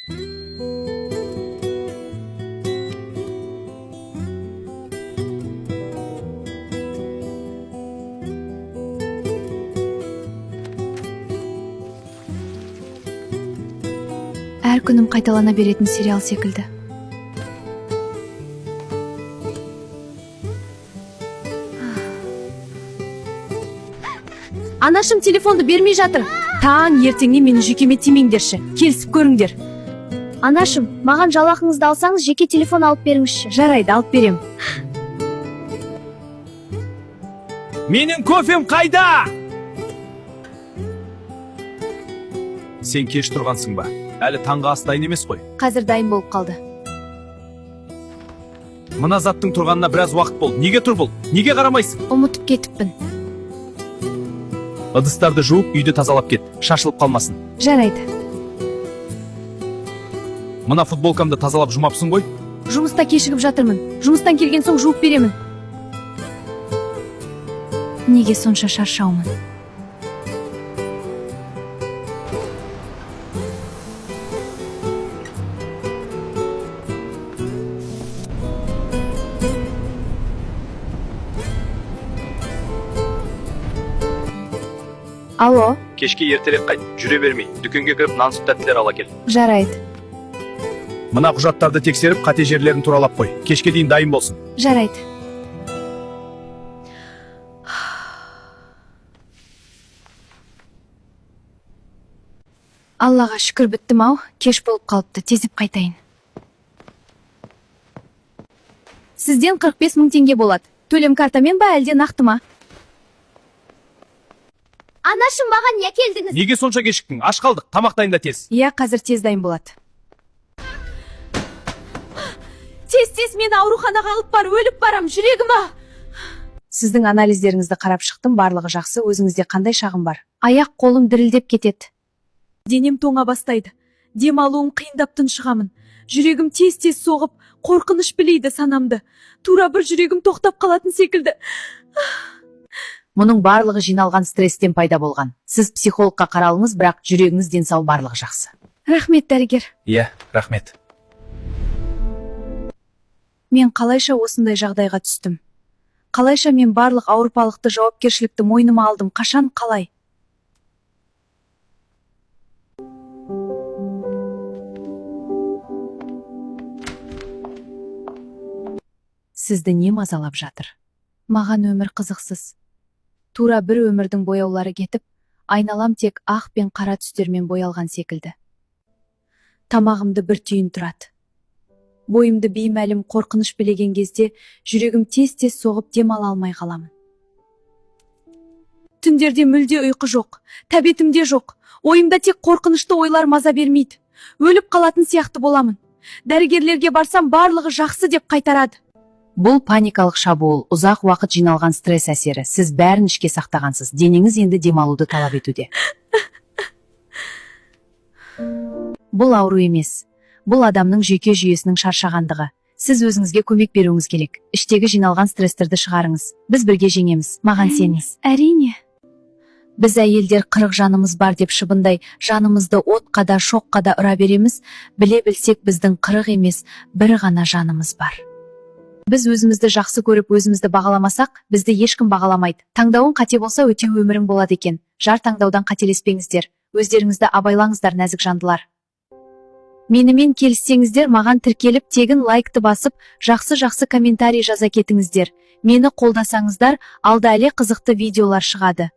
Әр күнім қайталана беретін сериал секілді. Анашым телефонды бермей жатыр. Таң ертеңнен мені жекеме тимеңдерші. Келісіп көріңдер. Анашым, маған жалақыңызды алсаңыз жеке телефон алып беріңізші. Жарайды, алып берем. Менің кофем қайда? Сен кеш тұрғансың ба? Әлі таңғы ас дайын емес қой. Қазір дайын болып қалды. Мына заттың тұрғанына біраз уақыт болды. Неге тұр бұл? Неге қарамайсың? Ұмытып кетіппін. Ыдыстарды жуып, үйді тазалап кет. Шашылып қалмасын. Жарайды. Мына футболкамды тазалап жумапсың ғой? Жұмыста кешігіп жатырмын. Жұмыстан келген соң жуып беремін. Неге сонша шаршаумын? Алло. Кешке ертерек қайт. Жүре бермей. Дүкенге кіріп нан сүт тәттілер ала кел. Жарайды. Мына құжаттарды тексеріп, қате жерлерін туралап қой. Кешке дейін дайын болсын. Жарайды. Аллаға шүкір біттім-ау. Кеш болып қалыпты. Тезіп қайтайын. Сізден 45 мың теңге болады. Төлем картамен ба, әлде нақты ма? Анашым, маған не келдіңіз? Неге сонша кешіктің? Аш қалдық. Тамақ дайында тез. Иә, қазір тез дайын болады. Тез мені ауруханаға алып бар, өліп барам, жүрегім-а. Сіздің анализдеріңізді қарап шықтым, барлығы жақсы. Өзіңізде қандай шағым бар? Аяқ қолым дірілдеп кетеді. Денем тоңа бастайды. Дем алуым қиындап тұншығамын. Жүрегім тез соғып, қорқыныш білейді санамды. Тура бір жүрегім тоқтап қалатын секілді. Мұның барлығы жиналған стресстен пайда болған. Сіз психологқа қаралыңыз, бірақ жүрегіңіз денсау, барлығы жақсы. Рахмет, дәрігер. Иә, рахмет. Мен қалайша осындай жағдайға түстім? Қалайша мен барлық ауырпалықты, жауапкершілікті мойныма алдым? Қашан, қалай? Сізді не мазалап жатыр? Маған өмір қызықсыз. Тура бір өмірдің бояулары кетіп, айналам тек ақ пен қара түстермен боялған секілді. Тамағымды бір түйін тұрады. Бойымды беймәлім қорқыныш білеген кезде жүрегім тез соғып дем ала алмай қаламын. Түндерде мүлде ұйқы жоқ, тәбетімде жоқ. Ойымда тек қорқынышты ойлар маза бермейді. Өліп қалатын сияқты боламын. Дәрігерлерге барсам, барлығы жақсы деп қайтарады. Бұл паникалық шабуыл, ұзақ уақыт жиналған стресс әсері. Сіз бәрін ішке сақтағансыз. Денеңіз енді демалуды талап етуде. Бұл ауру емес. Бұл адамның жүйке жүйесінің шаршағандығы. Сіз өзіңізге көмек беруіңіз керек. Іштегі жиналған стресстерді шығарыңыз. Біз бірге жеңеміз. Маған сеніңіз. Әрине. Біз әйелдер 40 жанымыз бар деп шыбындай, жанымызды отқа да, шоққа да ұра береміз. Біле білсек, біздің 40 емес, бір ғана жанымыз бар. Біз өзімізді жақсы көріп, өзімізді бағаламасақ, бізді ешкім бағаламайды. Таңдауың қате болса, өте өмірің болады екен. Жар таңдаудан қателеспеңіздер. Өздеріңізді абайлаңыздар, нәзік жандылар. Менімен келіссеңіздер, маған тіркеліп, тегін лайкты басып, жақсы комментарий жаза кетіңіздер. Мені қолдасаңыздар, алда әлі қызықты видеолар шығады.